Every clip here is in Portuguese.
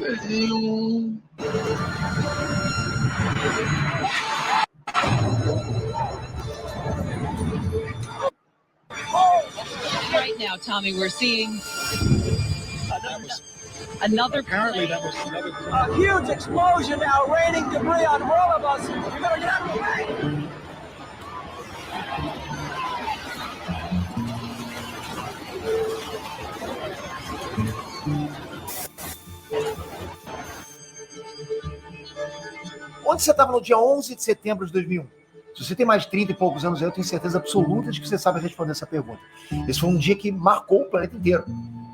Right now, Tommy, we're seeing another. Apparently, that was another. A huge explosion now, raining debris on all of us. We better get out of the way. Onde você estava no dia 11 de setembro de 2001? Se você tem mais de 30 e poucos anos, eu tenho certeza absoluta de que você sabe responder essa pergunta. Esse foi um dia que marcou o planeta inteiro.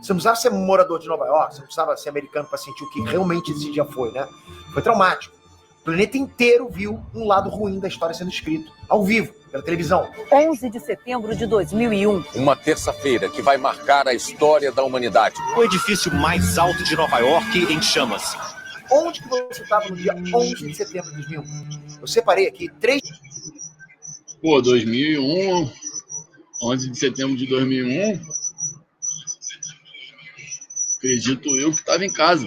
Você não precisava ser morador de Nova York, você não precisava ser americano para sentir o que realmente esse dia foi, né? Foi traumático. O planeta inteiro viu um lado ruim da história sendo escrito, ao vivo, pela televisão. 11 de setembro de 2001. Uma terça-feira que vai marcar a história da humanidade. O edifício mais alto de Nova York em chamas. Onde que você estava no dia 11 de setembro de 2001? Eu separei aqui 3... Pô, 2001, 11 de setembro de 2001, acredito eu que estava em casa.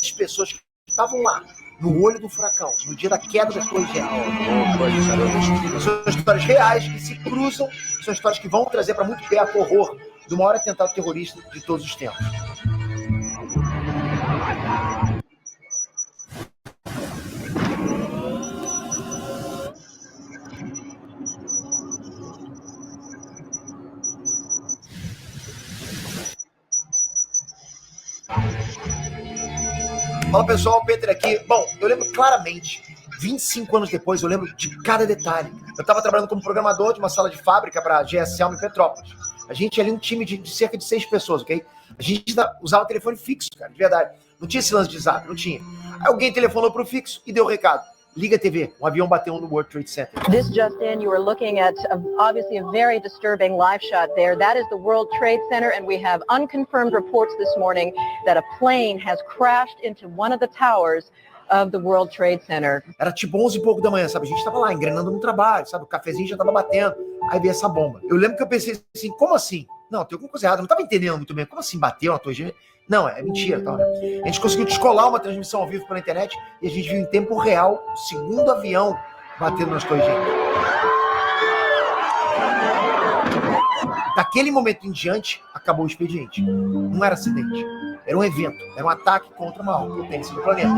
As pessoas que estavam lá, no olho do furacão, no dia da queda das Torres Gêmeas. São histórias reais que se cruzam, são histórias que vão trazer para muito perto o horror do maior atentado terrorista de todos os tempos. Fala pessoal, Peter aqui. Bom, eu lembro claramente, 25 anos depois, eu lembro de cada detalhe. Eu estava trabalhando como programador de uma sala de fábrica para a GSL em Petrópolis. A gente ali um time de cerca de 6 pessoas, ok? A gente usava telefone fixo, cara, de verdade. Não tinha esse lance de zap, não tinha. Aí alguém telefonou pro fixo e deu o recado. Liga a TV, um avião bateu no World Trade Center. This just in, you are looking at obviously a very disturbing live shot there. That is the World Trade Center, and we have unconfirmed reports this morning that a plane has crashed into one of the towers of the World Trade Center. Era tipo 11 e pouco da manhã, sabe? A gente tava lá engrenando no trabalho, sabe? O cafezinho já tava batendo. Aí veio essa bomba. Eu lembro que eu pensei assim, como assim? Não, tem alguma coisa errada. Eu não tava entendendo muito bem. Como assim bateu na torre gêmea? Não, é mentira, tá, né? A gente conseguiu descolar uma transmissão ao vivo pela internet e a gente viu em tempo real o segundo avião batendo nas torres gêmeas. Daquele momento em diante, acabou o expediente. Não era acidente, era um evento, era um ataque contra a maior potência do planeta.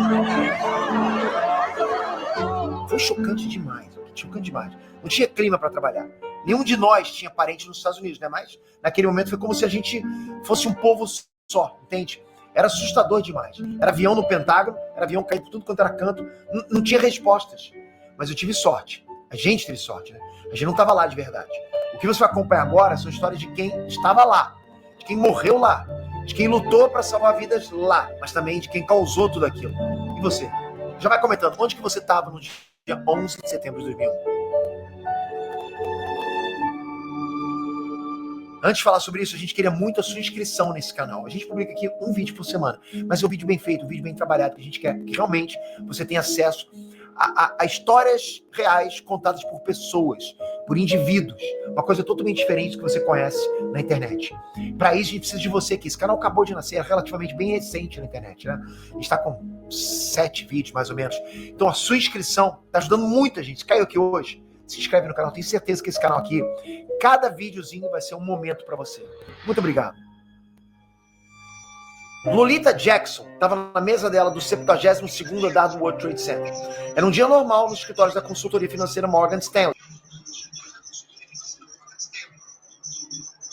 Foi chocante demais, chocante demais. Não tinha clima para trabalhar. Nenhum de nós tinha parente nos Estados Unidos, né? Mas naquele momento foi como se a gente fosse um povo só, entende? Era assustador demais. Era avião no Pentágono, era avião caindo por tudo quanto era canto, não tinha respostas. Mas eu tive sorte. A gente teve sorte, né? A gente não estava lá de verdade. O que você vai acompanhar agora são histórias de quem estava lá, de quem morreu lá, de quem lutou para salvar vidas lá, mas também de quem causou tudo aquilo. E você? Já vai comentando, onde que você estava no dia 11 de setembro de 2001? Antes de falar sobre isso, a gente queria muito a sua inscrição nesse canal. A gente publica aqui um vídeo por semana, mas é um vídeo bem feito, um vídeo bem trabalhado, que a gente quer que realmente você tenha acesso a histórias reais contadas por pessoas, por indivíduos. Uma coisa totalmente diferente do que você conhece na internet. Para isso, a gente precisa de você aqui. Esse canal acabou de nascer, é relativamente bem recente na internet, né? A gente está com 7 vídeos, mais ou menos. Então, a sua inscrição está ajudando muita gente. Se caiu aqui hoje, se inscreve no canal. Tenho certeza que esse canal aqui, cada videozinho vai ser um momento para você. Muito obrigado. Lolita Jackson estava na mesa dela do 72º andar do World Trade Center. Era um dia normal nos escritórios da consultoria financeira Morgan Stanley.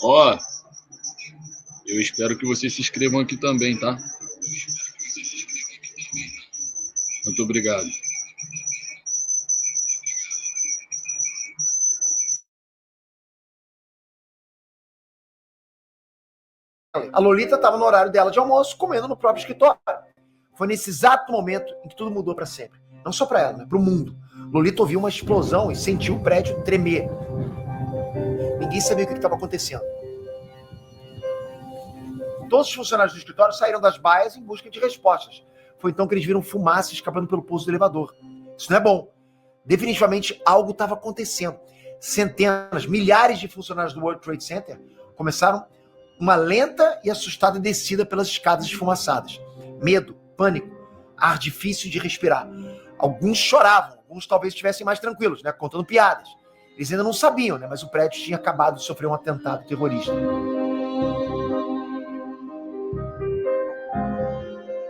Ó, eu espero que vocês se inscrevam aqui também, tá? Muito obrigado. A Lolita estava no horário dela de almoço, comendo no próprio escritório. Foi nesse exato momento em que tudo mudou para sempre. Não só para ela, né? Para o mundo. Lolita ouviu uma explosão e sentiu o prédio tremer. Ninguém sabia o que estava acontecendo. Todos os funcionários do escritório saíram das baias em busca de respostas. Foi então que eles viram fumaça escapando pelo poço do elevador. Isso não é bom. Definitivamente algo estava acontecendo. Centenas, milhares de funcionários do World Trade Center começaram uma lenta e assustada descida pelas escadas esfumaçadas. Medo, pânico, ar difícil de respirar. Alguns choravam, alguns talvez estivessem mais tranquilos, né, contando piadas. Eles ainda não sabiam, né, mas o prédio tinha acabado de sofrer um atentado terrorista.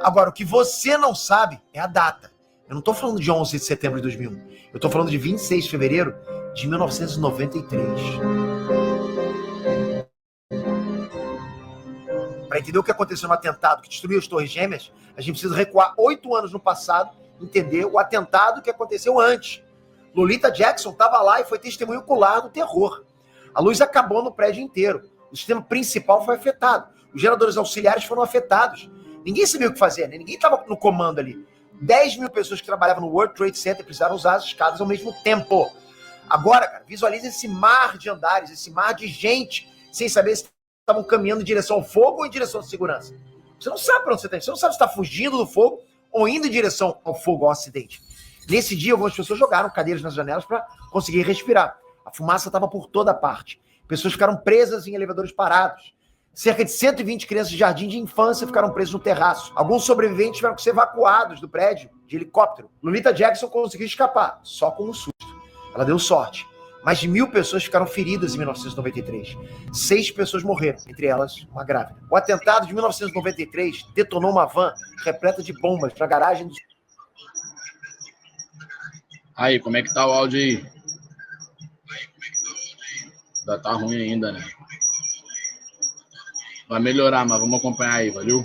Agora, o que você não sabe é a data. Eu não estou falando de 11 de setembro de 2001. Eu estou falando de 26 de fevereiro de 1993. Para entender o que aconteceu no atentado que destruiu as Torres Gêmeas, a gente precisa recuar 8 anos no passado e entender o atentado que aconteceu antes. Lolita Jackson estava lá e foi testemunho ocular do terror. A luz acabou no prédio inteiro. O sistema principal foi afetado. Os geradores auxiliares foram afetados. Ninguém sabia o que fazer, né? Ninguém estava no comando ali. 10 mil pessoas que trabalhavam no World Trade Center precisaram usar as escadas ao mesmo tempo. Agora, cara, visualize esse mar de andares, esse mar de gente, sem saber se estavam caminhando em direção ao fogo ou em direção à segurança. Você não sabe para onde você está indo. Você não sabe se está fugindo do fogo ou indo em direção ao fogo, ao acidente. Nesse dia, algumas pessoas jogaram cadeiras nas janelas para conseguir respirar. A fumaça estava por toda parte. Pessoas ficaram presas em elevadores parados. Cerca de 120 crianças de jardim de infância ficaram presas no terraço. Alguns sobreviventes tiveram que ser evacuados do prédio de helicóptero. Lolita Jackson conseguiu escapar, só com um susto. Ela deu sorte. Mais de 1.000 pessoas ficaram feridas em 1993. 6 pessoas morreram, entre elas uma grávida. O atentado de 1993 detonou uma van repleta de bombas na garagem do... Aí, como é que tá o áudio aí? Ainda tá ruim ainda, né? Vai melhorar, mas vamos acompanhar aí, valeu?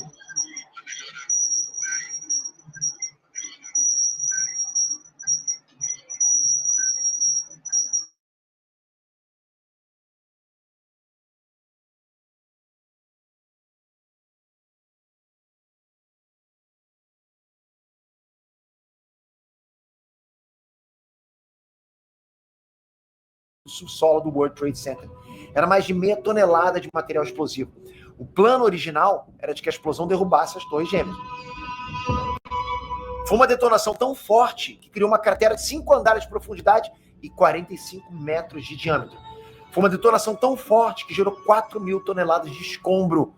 subsolo do World Trade Center. Era mais de meia tonelada de material explosivo. O plano original era de que a explosão derrubasse as Torres Gêmeas. Foi uma detonação tão forte que criou uma cratera de 5 andares de profundidade e 45 metros de diâmetro. Foi uma detonação tão forte que gerou 4.000 toneladas de escombro,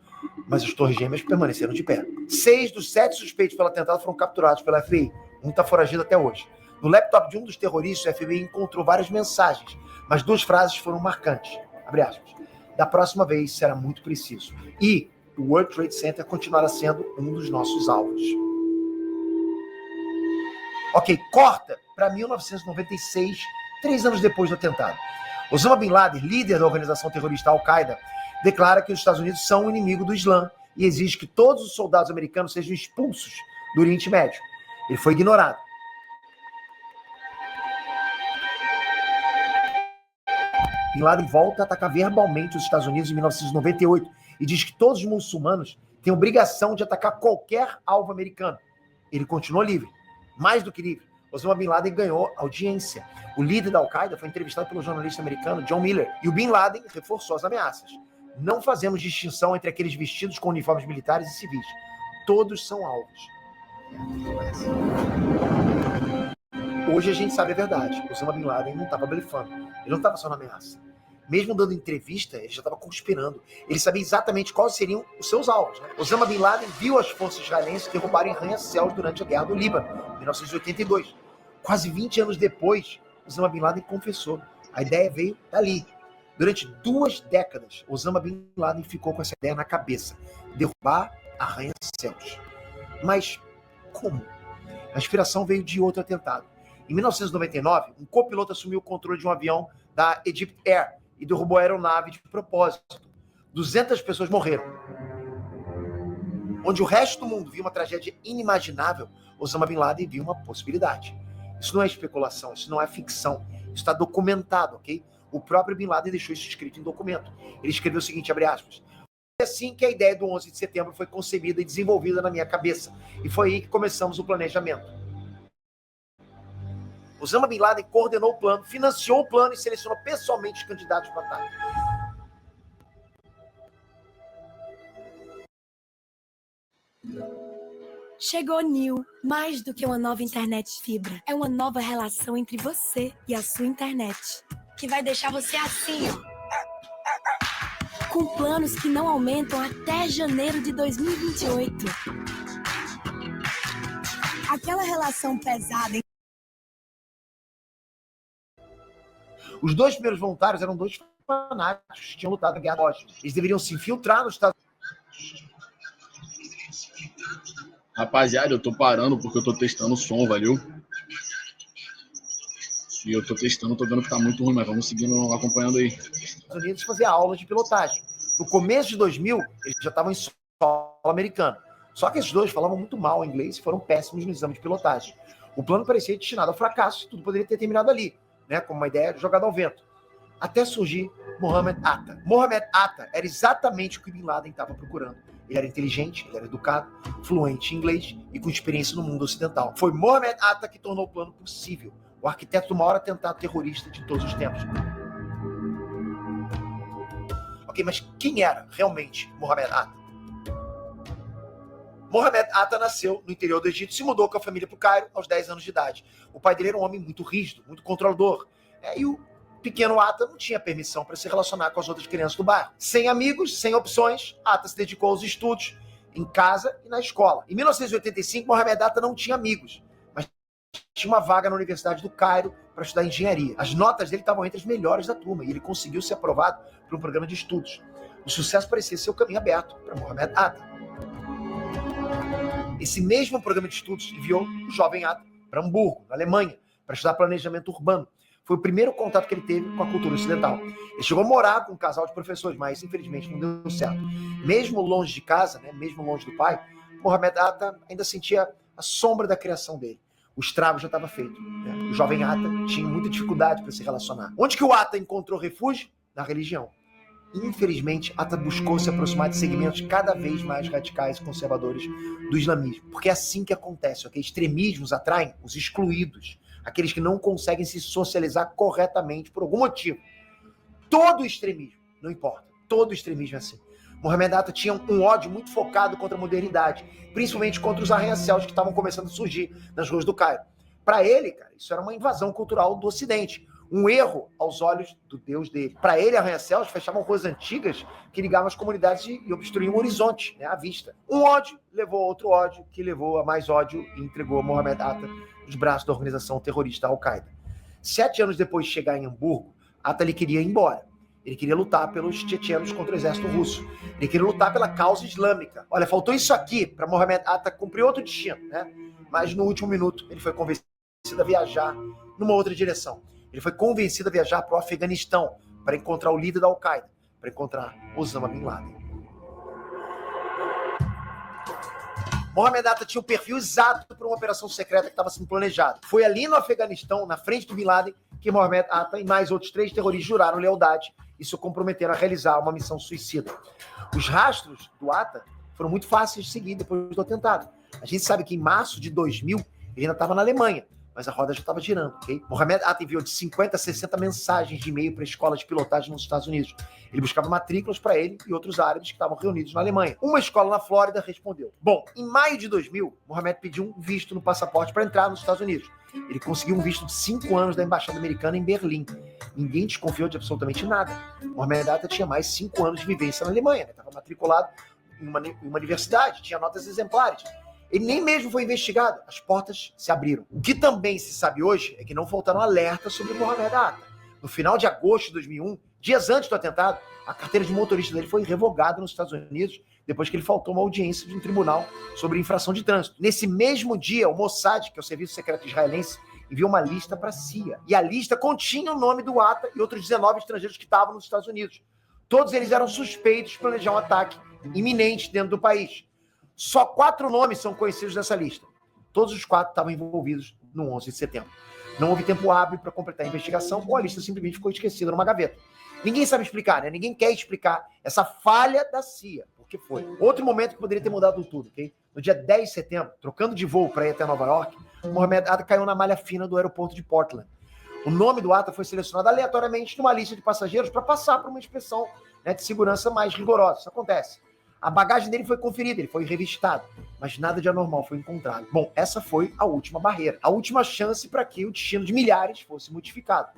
mas as Torres Gêmeas permaneceram de pé. 6 dos 7 suspeitos pelo atentado foram capturados pela FBI. Um está foragido até hoje. No laptop de um dos terroristas, o FBI encontrou várias mensagens, mas 2 frases foram marcantes. Abre aspas. Da próxima vez será muito preciso. E o World Trade Center continuará sendo um dos nossos alvos. Ok, corta para 1996, 3 anos depois do atentado. Osama Bin Laden, líder da organização terrorista Al-Qaeda, declara que os Estados Unidos são o inimigo do Islã e exige que todos os soldados americanos sejam expulsos do Oriente Médio. Ele foi ignorado. Bin Laden volta a atacar verbalmente os Estados Unidos em 1998 e diz que todos os muçulmanos têm obrigação de atacar qualquer alvo americano. Ele continua livre, mais do que livre. Osama Bin Laden ganhou audiência. O líder da Al-Qaeda foi entrevistado pelo jornalista americano John Miller e o Bin Laden reforçou as ameaças. Não fazemos distinção entre aqueles vestidos com uniformes militares e civis. Todos são alvos. Hoje a gente sabe a verdade. Osama Bin Laden não estava blefando. Ele não estava só na ameaça. Mesmo dando entrevista, ele já estava conspirando. Ele sabia exatamente quais seriam os seus alvos. Né? Osama Bin Laden viu as forças israelenses derrubarem arranha-céus durante a Guerra do Líbano, em 1982. Quase 20 anos depois, Osama Bin Laden confessou. A ideia veio dali. Durante 2 décadas, Osama Bin Laden ficou com essa ideia na cabeça. Derrubar arranha-céus. Mas como? A inspiração veio de outro atentado. Em 1999, um copiloto assumiu o controle de um avião da Egypt Air e derrubou a aeronave de propósito. 200 pessoas morreram. Onde o resto do mundo viu uma tragédia inimaginável, Osama Bin Laden viu uma possibilidade. Isso não é especulação, isso não é ficção. Isso está documentado, ok? O próprio Bin Laden deixou isso escrito em documento. Ele escreveu o seguinte, abre aspas. É assim que a ideia do 11 de setembro foi concebida e desenvolvida na minha cabeça. E foi aí que começamos o planejamento. Osama Bin Laden coordenou o plano, financiou o plano e selecionou pessoalmente os candidatos para o ataque. Chegou New, mais do que uma nova internet fibra. É uma nova relação entre você e a sua internet, que vai deixar você assim, ó, com planos que não aumentam até janeiro de 2028. Aquela relação pesada. Os dois primeiros voluntários eram dois fanáticos que tinham lutado na guerra bósnia. Eles deveriam se infiltrar nos Estados Rapaziada, eu tô parando porque eu tô testando o som, valeu? E eu tô testando, tô vendo que tá muito ruim, mas vamos seguindo, acompanhando aí. Unidos fazer aulas de pilotagem. No começo de 2000, eles já estavam em solo americano. Só que esses dois falavam muito mal inglês e foram péssimos no exame de pilotagem. O plano parecia destinado ao fracasso, tudo poderia ter terminado ali, né, como uma ideia jogada ao vento. Até surgir Mohammed Atta. Mohammed Atta era exatamente o que Bin Laden estava procurando. Ele era inteligente, ele era educado, fluente em inglês e com experiência no mundo ocidental. Foi Mohammed Atta que tornou o plano possível, o arquiteto do maior atentado terrorista de todos os tempos. Ok, mas quem era realmente Mohammed Atta? Mohammed Atta nasceu no interior do Egito e se mudou com a família para o Cairo aos 10 anos de idade. O pai dele era um homem muito rígido, muito controlador. E o pequeno Atta não tinha permissão para se relacionar com as outras crianças do bairro. Sem amigos, sem opções, Atta se dedicou aos estudos em casa e na escola. Em 1985, Mohammed Atta não tinha amigos, mas tinha uma vaga na Universidade do Cairo para estudar engenharia. As notas dele estavam entre as melhores da turma e ele conseguiu ser aprovado para um programa de estudos. O sucesso parecia ser o caminho aberto para Mohammed Atta. Esse mesmo programa de estudos enviou o jovem Atta para Hamburgo, na Alemanha, para estudar planejamento urbano. Foi o primeiro contato que ele teve com a cultura ocidental. Ele chegou a morar com um casal de professores, mas infelizmente não deu certo. Mesmo longe de casa, né, mesmo longe do pai, Mohammed Atta ainda sentia a sombra da criação dele. O estrago já estava feito. Né? O jovem Atta tinha muita dificuldade para se relacionar. Onde que o Atta encontrou refúgio? Na religião. Infelizmente, Atta buscou se aproximar de segmentos cada vez mais radicais e conservadores do islamismo. Porque é assim que acontece, ok? Extremismos atraem os excluídos, aqueles que não conseguem se socializar corretamente por algum motivo. Todo extremismo, não importa, todo extremismo é assim. Mohammed Atta tinha um ódio muito focado contra a modernidade, principalmente contra os arranha-céus que estavam começando a surgir nas ruas do Cairo. Para ele, cara, isso era uma invasão cultural do Ocidente, um erro aos olhos do Deus dele. Para ele, arranha-céus fechavam ruas antigas que ligavam as comunidades e obstruíam o horizonte, né, à vista. Um ódio levou a outro ódio, que levou a mais ódio e entregou Mohammed Atta nos braços da organização terrorista Al-Qaeda. 7 anos depois de chegar em Hamburgo, Atta ele queria ir embora. Ele queria lutar pelos chechenos contra o exército russo. Ele queria lutar pela causa islâmica. Olha, faltou isso aqui para Mohammed Atta cumprir outro destino, né? Mas no último minuto ele foi convencido a viajar numa outra direção. Ele foi convencido a viajar para o Afeganistão para encontrar o líder da Al-Qaeda, para encontrar Osama Bin Laden. Mohammed Atta tinha o perfil exato para uma operação secreta que estava sendo planejada. Foi ali no Afeganistão, na frente do Bin Laden, que Mohammed Atta e mais outros 3 terroristas juraram lealdade e se comprometeram a realizar uma missão suicida. Os rastros do Atta foram muito fáceis de seguir depois do atentado. A gente sabe que em março de 2000 ele ainda estava na Alemanha, mas a roda já estava girando, ok? Mohammed Atta enviou de 50 a 60 mensagens de e-mail para escolas de pilotagem nos Estados Unidos. Ele buscava matrículas para ele e outros árabes que estavam reunidos na Alemanha. Uma escola na Flórida respondeu. Bom, em maio de 2000, Mohammed pediu um visto no passaporte para entrar nos Estados Unidos. Ele conseguiu um visto de 5 anos da Embaixada Americana em Berlim. Ninguém desconfiou de absolutamente nada. Mohammed Atta tinha mais 5 anos de vivência na Alemanha, né? Estava matriculado em uma universidade, tinha notas exemplares. Ele nem mesmo foi investigado. As portas se abriram. O que também se sabe hoje é que não faltaram alertas sobre Mohammed Atta. No final de agosto de 2001, dias antes do atentado, a carteira de motorista dele foi revogada nos Estados Unidos depois que ele faltou uma audiência de um tribunal sobre infração de trânsito. Nesse mesmo dia, o Mossad, que é o serviço secreto israelense, enviou uma lista para a CIA. E a lista continha o nome do Atta e outros 19 estrangeiros que estavam nos Estados Unidos. Todos eles eram suspeitos de planejar um ataque iminente dentro do país. Só 4 nomes são conhecidos nessa lista. Todos os 4 estavam envolvidos no 11 de setembro. Não houve tempo hábil para completar a investigação ou a lista simplesmente ficou esquecida numa gaveta. Ninguém sabe explicar, né? Ninguém quer explicar essa falha da CIA. Por que foi? Outro momento que poderia ter mudado tudo, ok? No dia 10 de setembro, trocando de voo para ir até Nova York, Mohammed Atta caiu na malha fina do aeroporto de Portland. O nome do Atta foi selecionado aleatoriamente numa lista de passageiros para passar por uma inspeção, né, de segurança mais rigorosa. Isso acontece. A bagagem dele foi conferida, ele foi revistado, mas nada de anormal foi encontrado. Bom, essa foi a última barreira, a última chance para que o destino de milhares fosse modificado.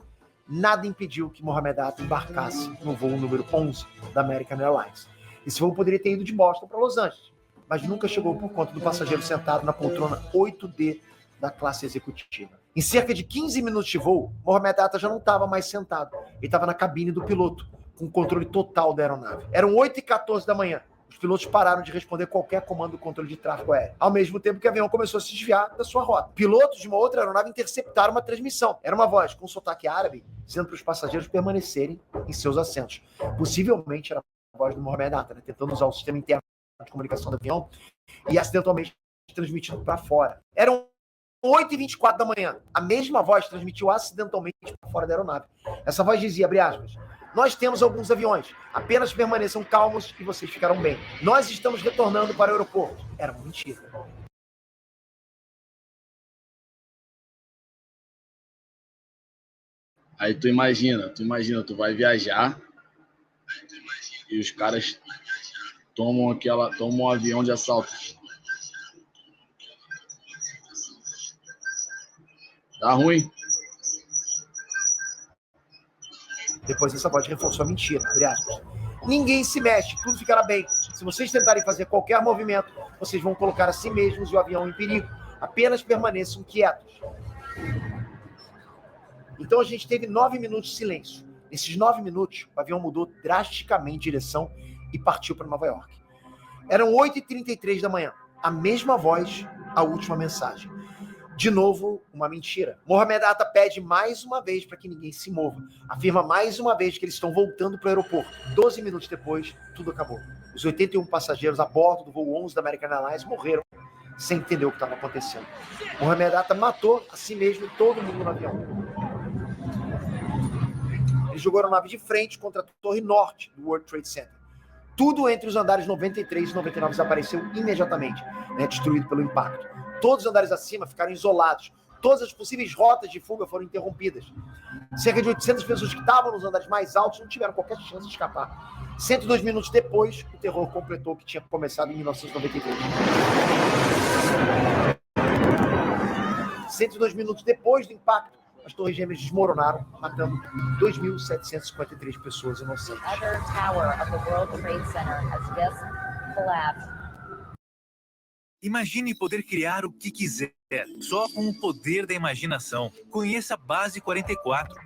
nada impediu que Mohamed Atta embarcasse no voo número 11 da American Airlines. Esse voo poderia ter ido de Boston para Los Angeles, mas nunca chegou por conta do passageiro sentado na poltrona 8D da classe executiva. Em cerca de 15 minutos de voo, Mohamed Atta já não estava mais sentado. Ele estava na cabine do piloto, com o controle total da aeronave. Eram 8h14 da manhã. Os pilotos pararam de responder qualquer comando do controle de tráfego aéreo, ao mesmo tempo que o avião começou a se desviar da sua rota. Pilotos de uma outra aeronave interceptaram uma transmissão. Era uma voz com sotaque árabe, dizendo para os passageiros permanecerem em seus assentos. Possivelmente era a voz do Mohamed Atta, né, tentando usar o sistema interno de comunicação do avião e acidentalmente transmitindo para fora. Eram 8h24 da manhã. A mesma voz transmitiu acidentalmente para fora da aeronave. Essa voz dizia, abre aspas, nós temos alguns aviões, apenas permaneçam calmos e vocês ficarão bem. Nós estamos retornando para o aeroporto. Era uma mentira. Aí tu imagina, tu vai viajar e os caras tomam um avião de assalto. Dá ruim. Depois essa voz reforçou a mentira, abre aspas. Ninguém se mexe, tudo ficará bem. Se vocês tentarem fazer qualquer movimento, vocês vão colocar a si mesmos e o avião em perigo. Apenas permaneçam quietos. Então a gente teve 9 minutos de silêncio. Nesses 9 minutos, o avião mudou drasticamente de direção e partiu para Nova York. Eram 8h33 da manhã. A mesma voz, a última mensagem. De novo, uma mentira. Mohamed Atta pede mais uma vez para que ninguém se mova. Afirma mais uma vez que eles estão voltando para o aeroporto. 12 minutos depois, tudo acabou. Os 81 passageiros a bordo do voo 11 da American Airlines morreram sem entender o que estava acontecendo. Mohamed Atta matou a si mesmo e todo mundo no avião. Ele jogou a aeronave de frente contra a torre norte do World Trade Center. Tudo entre os andares 93 e 99 desapareceu imediatamente, né, destruído pelo impacto. Todos os andares acima ficaram isolados. Todas as possíveis rotas de fuga foram interrompidas. Cerca de 800 pessoas que estavam nos andares mais altos não tiveram qualquer chance de escapar. 102 minutos depois, o terror completou o que tinha começado em 1993. 102 minutos depois do impacto, as torres gêmeas desmoronaram, matando 2.753 pessoas inocentes. Other tower of the World Trade Center has just collapsed. Imagine poder criar o que quiser, só com o poder da imaginação. Conheça a Base 44.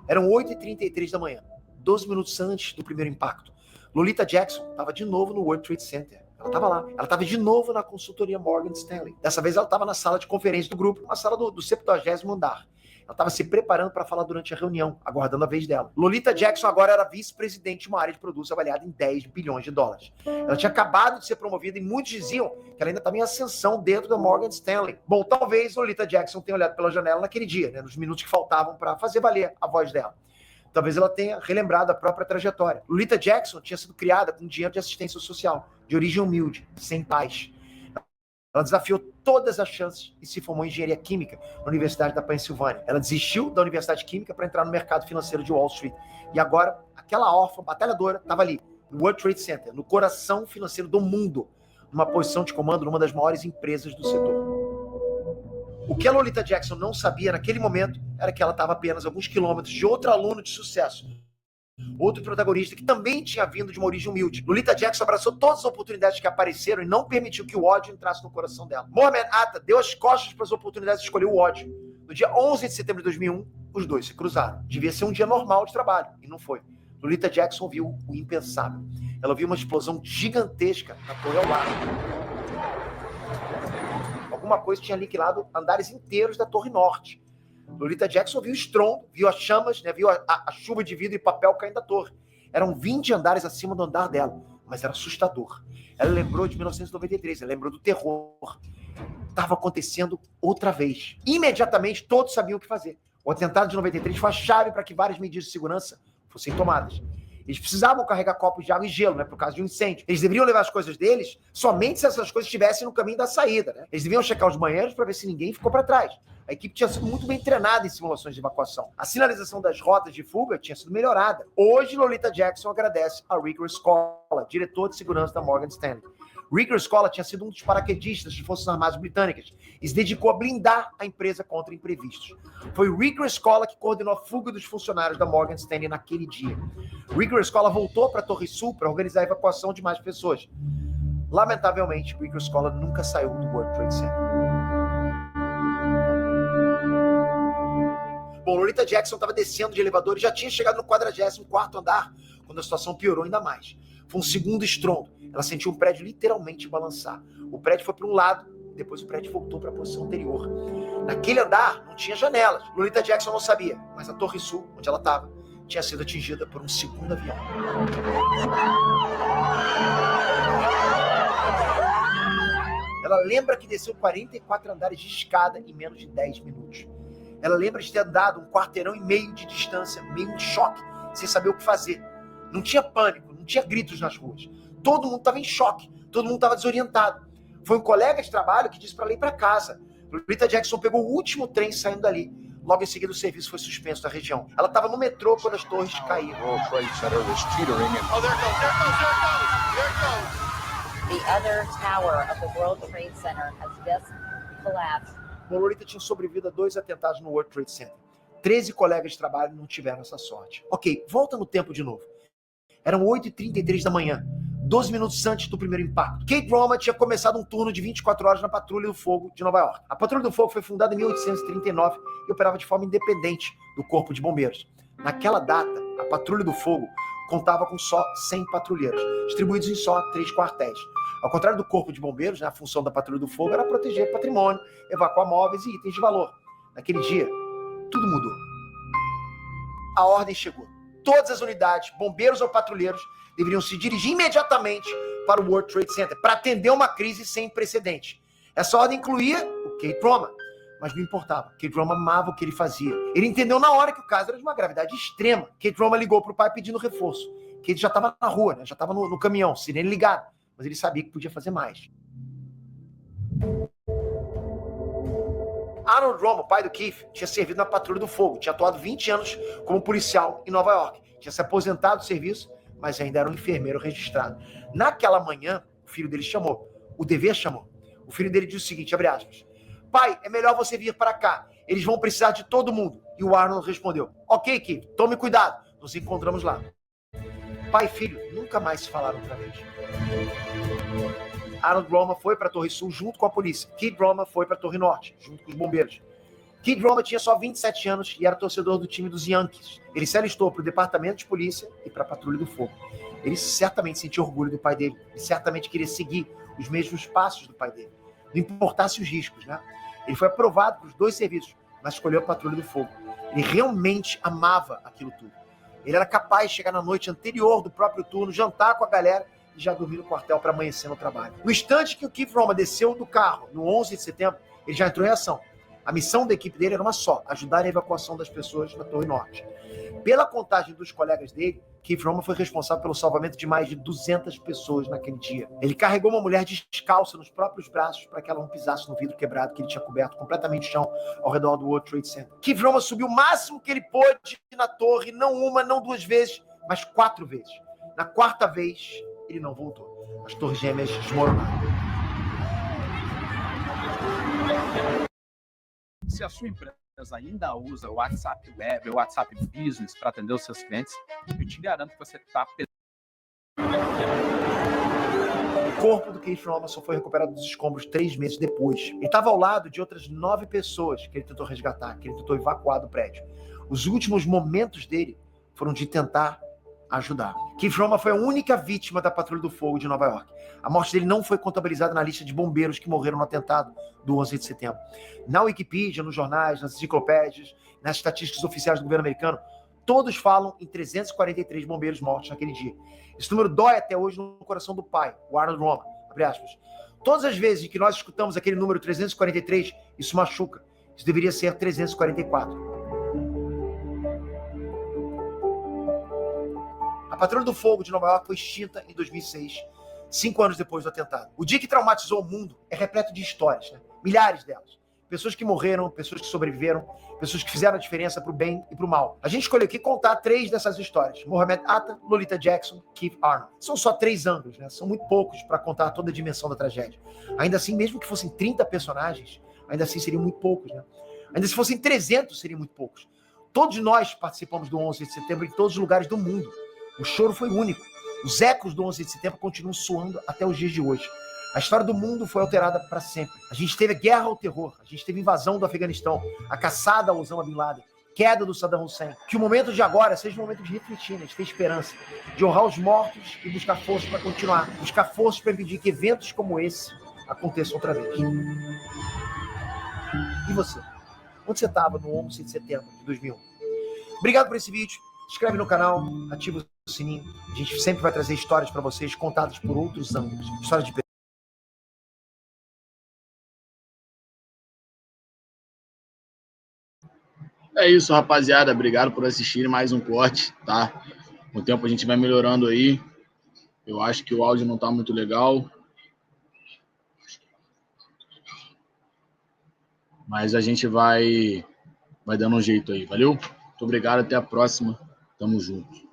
Eram 8h33 da manhã, 12 minutos antes do primeiro impacto. Lolita Jackson estava de novo no World Trade Center. Ela estava lá. Ela estava de novo na consultoria Morgan Stanley. Dessa vez ela estava na sala de conferência do grupo, uma sala do 70º andar. Ela estava se preparando para falar durante a reunião, aguardando a vez dela. Lolita Jackson agora era vice-presidente de uma área de produtos avaliada em 10 bilhões de dólares. Ela tinha acabado de ser promovida e muitos diziam que ela ainda estava em ascensão dentro da Morgan Stanley. Bom, talvez Lolita Jackson tenha olhado pela janela naquele dia, né, nos minutos que faltavam para fazer valer a voz dela. Talvez ela tenha relembrado a própria trajetória. Lolita Jackson tinha sido criada com dinheiro de assistência social, de origem humilde, sem pais. Ela desafiou todas as chances e se formou em engenharia química na Universidade da Pensilvânia. Ela desistiu da Universidade Química para entrar no mercado financeiro de Wall Street. E agora, aquela órfã batalhadora estava ali, no World Trade Center, no coração financeiro do mundo, numa posição de comando numa das maiores empresas do setor. O que a Lolita Jackson não sabia naquele momento era que ela estava apenas a alguns quilômetros de outro aluno de sucesso, outro protagonista que também tinha vindo de uma origem humilde. Lolita Jackson abraçou todas as oportunidades que apareceram e não permitiu que o ódio entrasse no coração dela. Mohamed Atta deu as costas para as oportunidades e escolheu o ódio. No dia 11 de setembro de 2001, os dois se cruzaram. Devia ser um dia normal de trabalho, e não foi. Lolita Jackson viu o impensável. Ela viu uma explosão gigantesca na torre ao lado. Alguma coisa tinha aniquilado andares inteiros da torre norte. Lolita Jackson viu o estrondo, viu as chamas, né, viu a chuva de vidro e papel caindo da torre. Eram 20 andares acima do andar dela, mas era assustador. Ela lembrou de 1993, ela lembrou do terror. Estava acontecendo outra vez. Imediatamente, todos sabiam o que fazer. O atentado de 93 foi a chave para que várias medidas de segurança fossem tomadas. Eles precisavam carregar copos de água e gelo, né, por causa de um incêndio. Eles deveriam levar as coisas deles somente se essas coisas estivessem no caminho da saída, né? Eles deviam checar os banheiros para ver se ninguém ficou para trás. A equipe tinha sido muito bem treinada em simulações de evacuação. A sinalização das rotas de fuga tinha sido melhorada. Hoje, Lolita Jackson agradece a Rigor Scola, diretor de segurança da Morgan Stanley. Rickery Scholar tinha sido um dos paraquedistas das Forças Armadas Britânicas e se dedicou a blindar a empresa contra imprevistos. Foi Rickery Scholar que coordenou a fuga dos funcionários da Morgan Stanley naquele dia. Rickery Scholar voltou para a Torre Sul para organizar a evacuação de mais pessoas. Lamentavelmente, Rickery Scholar nunca saiu do World Trade Center. Bom, Lolita Jackson estava descendo de elevador e já tinha chegado no 44º andar, quando a situação piorou ainda mais. Foi um segundo estrondo. Ela sentiu o prédio literalmente balançar. O prédio foi para um lado, depois o prédio voltou para a posição anterior. Naquele andar não tinha janelas. Lolita Jackson não sabia, mas a Torre Sul, onde ela estava, tinha sido atingida por um segundo avião. Ela lembra que desceu 44 andares de escada em menos de 10 minutos. Ela lembra de ter andado 1,5 quarteirão de distância, meio em choque, sem saber o que fazer. Não tinha pânico, não tinha gritos nas ruas. Todo mundo estava em choque, todo mundo estava desorientado. Foi um colega de trabalho que disse para ela ir para casa. Lolita Jackson pegou o último trem saindo dali. Logo em seguida, o serviço foi suspenso da região. Ela estava no metrô quando as torres caíram. The other tower of the World Trade Center has just collapsed. Lolita tinha sobrevivido a 2 atentados no World Trade Center. 13 colegas de trabalho não tiveram essa sorte. Ok, volta no tempo de novo. Eram 8h33 da manhã, 12 minutos antes do primeiro impacto. Kate Roma tinha começado um turno de 24 horas na Patrulha do Fogo de Nova York. A Patrulha do Fogo foi fundada em 1839 e operava de forma independente do Corpo de Bombeiros. Naquela data, a Patrulha do Fogo contava com só 100 patrulheiros, distribuídos em só 3 quartéis. Ao contrário do Corpo de Bombeiros, a função da Patrulha do Fogo era proteger patrimônio, evacuar móveis e itens de valor. Naquele dia, tudo mudou. A ordem chegou. Todas as unidades, bombeiros ou patrulheiros, deveriam se dirigir imediatamente para o World Trade Center para atender uma crise sem precedente. Essa ordem incluía o Kate Roma, mas não importava. Kate Roma amava o que ele fazia. Ele entendeu na hora que o caso era de uma gravidade extrema. Kate Roma ligou para o pai pedindo reforço. Kate já estava na rua, já estava no caminhão, sirene ligada. Mas ele sabia que podia fazer mais. Arnold Roma, o pai do Keith, tinha servido na Patrulha do Fogo, tinha atuado 20 anos como policial em Nova York, tinha se aposentado do serviço, mas ainda era um enfermeiro registrado. Naquela manhã, o filho dele chamou, o dever chamou. O filho dele disse o seguinte, abre aspas, pai, é melhor você vir para cá, eles vão precisar de todo mundo. E o Arnold respondeu, ok, Keith, tome cuidado, nos encontramos lá. Pai e filho nunca mais se falaram outra vez. Arnold Roma foi para a Torre Sul junto com a polícia. Kate Roma foi para a Torre Norte, junto com os bombeiros. Kate Roma tinha só 27 anos e era torcedor do time dos Yankees. Ele se alistou para o departamento de polícia e para a Patrulha do Fogo. Ele certamente sentia orgulho do pai dele. Ele certamente queria seguir os mesmos passos do pai dele. Não importasse os riscos, né? Ele foi aprovado para os 2 serviços, mas escolheu a Patrulha do Fogo. Ele realmente amava aquilo tudo. Ele era capaz de chegar na noite anterior do próprio turno, jantar com a galera e já dormir no quartel para amanhecer no trabalho. No instante que o Keith Roma desceu do carro, no 11 de setembro, ele já entrou em ação. A missão da equipe dele era uma só, ajudar a evacuação das pessoas na Torre Norte. Pela contagem dos colegas dele, Keith Roma foi responsável pelo salvamento de mais de 200 pessoas naquele dia. Ele carregou uma mulher descalça nos próprios braços para que ela não pisasse no vidro quebrado que ele tinha coberto completamente o chão ao redor do World Trade Center. Keith Roma subiu o máximo que ele pôde na torre, não uma, não 2 vezes, mas 4 vezes. Na 4ª vez, ele não voltou. As torres gêmeas desmoronaram. Se a sua empresa ainda usa o WhatsApp Web, o WhatsApp Business para atender os seus clientes, eu te garanto que você está... O corpo do Keith Roma só foi recuperado dos escombros 3 meses depois. Ele estava ao lado de outras 9 pessoas que ele tentou resgatar, que ele tentou evacuar do prédio. Os últimos momentos dele foram de tentar ajudar. Keith Roma foi a única vítima da Patrulha do Fogo de Nova York. A morte dele não foi contabilizada na lista de bombeiros que morreram no atentado do 11 de setembro. Na Wikipedia, nos jornais, nas enciclopédias, nas estatísticas oficiais do governo americano, todos falam em 343 bombeiros mortos naquele dia. Esse número dói até hoje no coração do pai, o Arnold Roma. Abre aspas. Todas as vezes que nós escutamos aquele número 343, isso machuca. Isso deveria ser 344. A Patrulha do Fogo de Nova York foi extinta em 2006, 5 anos depois do atentado. O dia que traumatizou o mundo é repleto de histórias, né? Milhares delas. pessoas que morreram, pessoas que sobreviveram, pessoas que fizeram a diferença pro bem e pro mal. A gente escolheu aqui contar 3 dessas histórias. Mohamed Atta, Lolita Jackson, Keith Arnold. São só 3 ângulos, né? São muito poucos para contar toda a dimensão da tragédia. Ainda assim, mesmo que fossem 30 personagens, ainda assim seriam muito poucos, né? Ainda se fossem 300, seriam muito poucos. Todos nós participamos do 11 de setembro em todos os lugares do mundo. O choro foi único. Os ecos do 11 de setembro continuam soando até os dias de hoje. A história do mundo foi alterada para sempre. A gente teve a guerra ao terror, a gente teve a invasão do Afeganistão, a caçada ao Osama Bin Laden, queda do Saddam Hussein. Que o momento de agora seja um momento de refletir, né? De ter esperança, de honrar os mortos e buscar forças para continuar. Buscar forças para impedir que eventos como esse aconteçam outra vez. E você? Onde você estava no 11 de setembro de 2001? Obrigado por esse vídeo. Se inscreve no canal, ativa o sininho. A gente sempre vai trazer histórias para vocês contadas por outros ângulos. Histórias de É isso, rapaziada. Obrigado por assistirem mais um corte, tá? Com o tempo a gente vai melhorando aí. Eu acho que o áudio não tá muito legal. Mas a gente vai dando um jeito aí, valeu? Muito obrigado, até a próxima. Tamo junto.